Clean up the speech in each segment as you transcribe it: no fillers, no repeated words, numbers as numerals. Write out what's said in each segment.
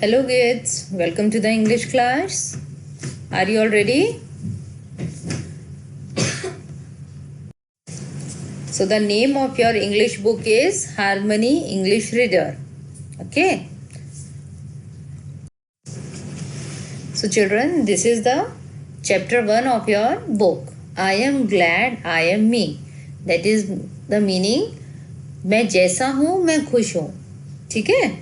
Hello kids, welcome to the English class. Are you all ready? So the name of your English book is Harmony English Reader. Okay. So children, this is the chapter 1 of your book. I am glad I am me. That is the meaning. मैं जैसा हूँ मैं खुश हूँ. ठीक है.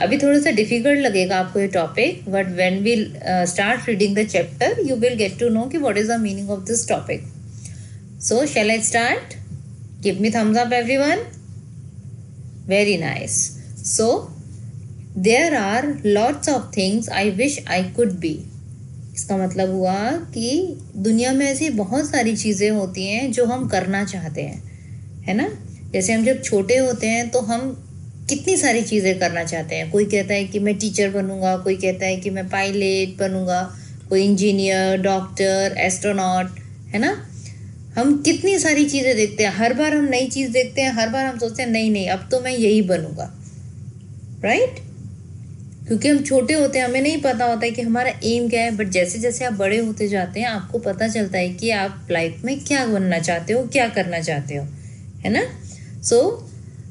अभी थोड़ा सा डिफिकल्ट लगेगा आपको ये topic, but when we start reading the chapter you will get to know कि what is the meaning of this topic. So shall I start? Give me thumbs up everyone. Very nice. So there are lots of things I wish I could be. इसका मतलब हुआ कि दुनिया में ऐसी बहुत सारी चीज़ें होती हैं जो हम करना चाहते हैं, है ना. जैसे हम जब छोटे होते हैं तो हम कितनी सारी चीज़ें करना चाहते हैं. कोई कहता है कि मैं टीचर बनूंगा, कोई कहता है कि मैं पायलट बनूंगा, कोई इंजीनियर, डॉक्टर, एस्ट्रोनॉट, है ना. हम कितनी सारी चीज़ें देखते हैं. हर बार हम नई चीज़ देखते हैं, हर बार हम सोचते हैं नहीं अब तो मैं यही बनूंगा, राइट. क्योंकि हम छोटे होते हैं, हमें नहीं पता होता है कि हमारा एम क्या है. बट जैसे जैसे आप बड़े होते जाते हैं आपको पता चलता है कि आप लाइफ में क्या बनना चाहते हो, क्या करना चाहते हो, है ना. सो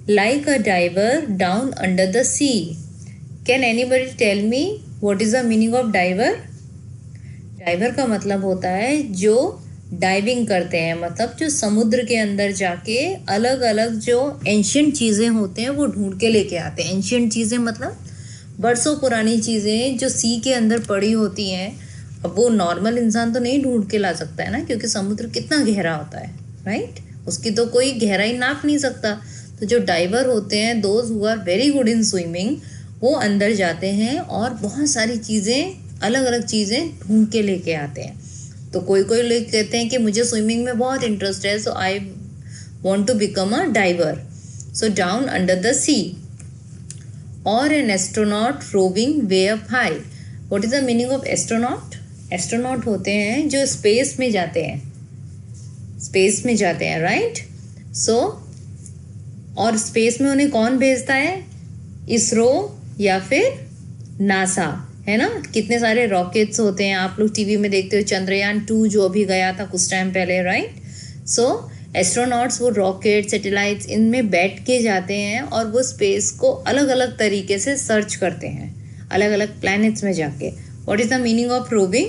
like a diver down under the sea. Can anybody tell me what is the meaning of diver? Diver का मतलब होता है जो डाइविंग करते हैं, मतलब जो समुद्र के अंदर जाके अलग अलग जो एंशियंट चीज़ें होते हैं वो ढूंढ के लेके आते हैं. एंशियंट चीज़ें मतलब बरसों पुरानी चीज़ें जो सी के अंदर पड़ी होती हैं. अब वो नॉर्मल इंसान तो नहीं ढूंढ के ला सकता है ना, क्योंकि समुद्र कितना गहरा होता है, राइट. उसकी तो कोई गहराई नाप नहीं सकता. तो जो डाइवर होते हैं, those who are very good in swimming, वो अंदर जाते हैं और बहुत सारी चीज़ें, अलग अलग चीज़ें ढूंढ के लेके आते हैं. तो कोई कोई लोग कहते हैं कि मुझे स्विमिंग में बहुत इंटरेस्ट है, so I want to become a diver. So down under the sea. और an astronaut roving way up high. What is the meaning of astronaut? Astronaut होते हैं जो स्पेस में जाते हैं, स्पेस में जाते हैं, राइट. सो और स्पेस में उन्हें कौन भेजता है? इसरो या फिर नासा, है ना. कितने सारे रॉकेट्स होते हैं, आप लोग टीवी में देखते हो. चंद्रयान 2 जो अभी गया था कुछ टाइम पहले, राइट. सो एस्ट्रोनॉट्स वो रॉकेट, सैटेलाइट्स, इनमें बैठ के जाते हैं और वो स्पेस को अलग अलग तरीके से सर्च करते हैं, अलग अलग प्लैनेट्स में जाके. What is the meaning of roving?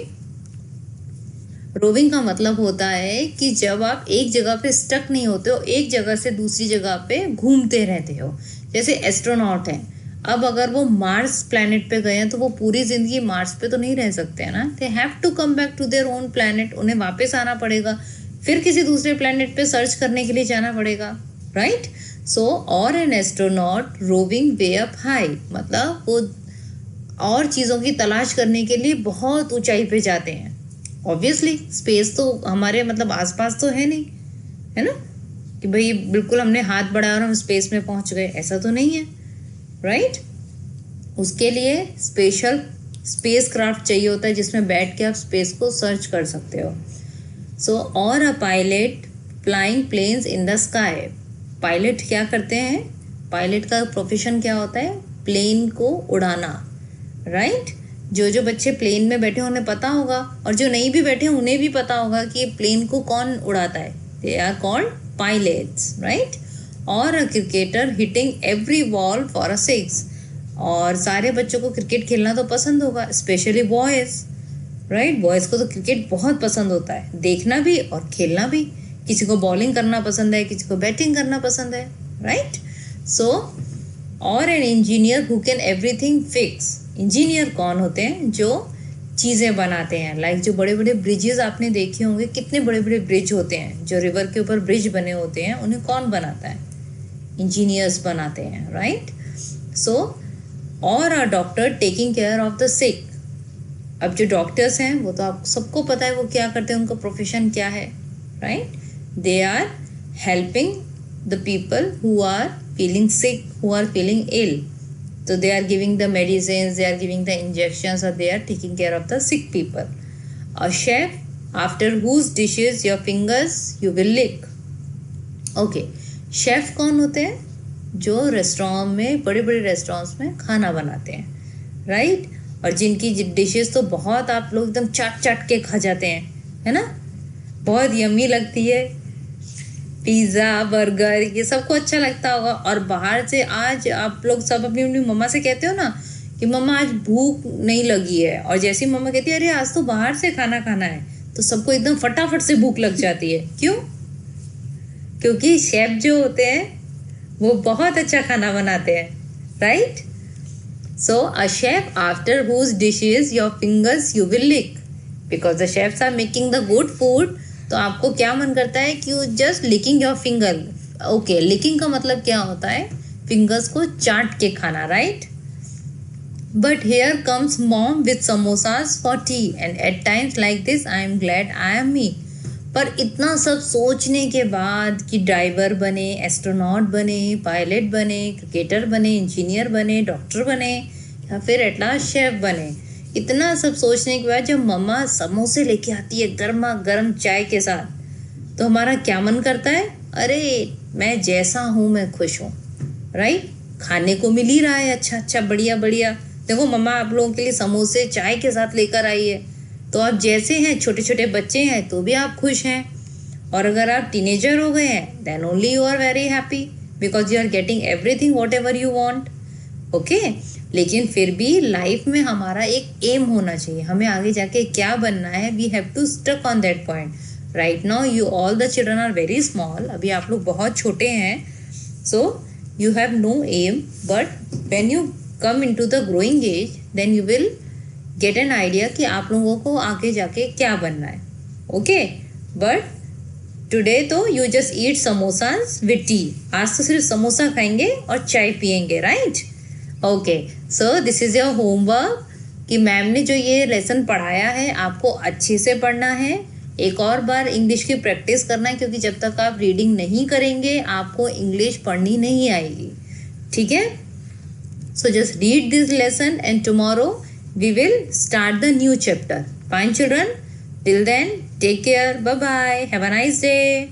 Roving का मतलब होता है कि जब आप एक जगह पे स्टक नहीं होते हो, एक जगह से दूसरी जगह पे घूमते रहते हो. जैसे एस्ट्रोनॉट हैं, अब अगर वो मार्स प्लैनेट पे गए हैं तो वो पूरी जिंदगी मार्स पे तो नहीं रह सकते हैं ना. They have to come back to their own planet. उन्हें वापस आना पड़ेगा, फिर किसी दूसरे प्लैनेट पे सर्च करने के लिए जाना पड़ेगा, राइट. सो और an astronaut roving way up high, मतलब वो और चीज़ों की तलाश करने के लिए बहुत ऊंचाई पे जाते हैं. ऑब्वियसली स्पेस तो हमारे मतलब आसपास तो है नहीं, है ना, कि भाई बिल्कुल हमने हाथ बढ़ाया और हम स्पेस में पहुंच गए, ऐसा तो नहीं है, राइट. उसके लिए स्पेशल स्पेस क्राफ्ट चाहिए होता है जिसमें बैठ के आप स्पेस को सर्च कर सकते हो. सो और a pilot flying planes in the sky. Pilot क्या करते हैं? पायलट का प्रोफेशन क्या होता है? प्लेन को उड़ाना, राइट. जो बच्चे प्लेन में बैठे उन्हें पता होगा, और जो नहीं भी बैठे उन्हें भी पता होगा कि प्लेन को कौन उड़ाता है. They are called pilots, right. और a cricketer hitting every ball for a six. और सारे बच्चों को क्रिकेट खेलना तो पसंद होगा, स्पेशली बॉयज़, राइट. बॉयज़ को तो क्रिकेट बहुत पसंद होता है, देखना भी और खेलना भी. किसी को बॉलिंग करना पसंद है, किसी को बैटिंग करना पसंद है, राइट. सो और an engineer who can everything fix. Engineer कौन होते हैं? जो चीज़ें बनाते हैं. लाइक जो बड़े बड़े ब्रिजेस आपने देखे होंगे, कितने बड़े बड़े ब्रिज होते हैं, जो रिवर के ऊपर ब्रिज बने होते हैं, उन्हें कौन बनाता है? इंजीनियर्स बनाते हैं, राइट. सो और a doctor taking care of the sick. अब जो डॉक्टर्स हैं वो तो आप सबको पता है वो क्या करते हैं, उनका प्रोफेशन क्या है, right. They are helping the people who are feeling sick, who are feeling ill. So they are giving the medicines, they are giving the injections, or they are taking care of the sick people. A chef, after whose dishes your fingers you will lick. Okay, chef कौन होते हैं? जो restaurant में, बड़े बड़े restaurants में खाना बनाते हैं, राइट। और जिनकी डिशेस तो बहुत आप लोग एकदम चाट चाट के खा जाते हैं, है ना, बहुत यम्मी लगती है। पिज़्ज़ा, बर्गर, ये सबको अच्छा लगता होगा। और बाहर से आज आप लोग सब अपनी अपनी मम्मा से कहते हो ना कि मम्मा आज भूख नहीं लगी है, और जैसी मम्मा कहती है अरे आज तो बाहर से खाना खाना है, तो सबको एकदम फटाफट से भूख लग जाती है। क्यों? क्योंकि शेफ जो होते हैं वो बहुत अच्छा खाना बनाते हैं, right. So a chef after whose dishes your fingers you will lick, because the chefs are making the good food, तो आपको क्या मन करता है कि you just licking your finger. Okay, licking का मतलब क्या होता है? फिंगर्स को चाट के खाना, right. But here comes mom with samosas for tea, and at times like this I am glad I am me. पर इतना सब सोचने के बाद कि ड्राइवर बने, एस्ट्रोनॉट बने, पायलट बने, क्रिकेटर बने, इंजीनियर बने, डॉक्टर बने, या फिर एट लास्ट शेफ बने, इतना सब सोचने के बाद जब मम्मा समोसे लेके आती है गर्मा गर्म चाय के साथ, तो हमारा क्या मन करता है? अरे मैं जैसा हूँ मैं खुश हूँ, राइट। खाने को मिल ही रहा है अच्छा अच्छा, बढ़िया बढ़िया। देखो मम्मा आप लोगों के लिए समोसे चाय के साथ लेकर आई है, तो आप जैसे हैं, छोटे छोटे बच्चे हैं तो भी आप खुश हैं। और अगर आप टीनेजर हो गए हैं, then only you are very happy, because you are getting everything whatever you want. Okay, लेकिन फिर भी लाइफ में हमारा एक एम होना चाहिए, हमें आगे जाके क्या बनना है। We have to stuck on that point. Right now you all the children are very small, अभी आप लोग बहुत छोटे हैं, so you have no aim, but when you come into the growing age, then you will get an idea कि आप लोगों को आगे जाके क्या बनना है। ओके, बट टुडे तो you just eat samosas with tea. आज तो सिर्फ समोसा खाएंगे और चाय पियेंगे, right. Okay, so this is your homework कि मैम ने जो ये लेसन पढ़ाया है आपको अच्छे से पढ़ना है, एक और बार इंग्लिश की प्रैक्टिस करना है, क्योंकि जब तक आप रीडिंग नहीं करेंगे आपको इंग्लिश पढ़नी नहीं आएगी, ठीक है। So just read this lesson and tomorrow we will start the new chapter. Fine children, till then take care, bye bye, have a nice day.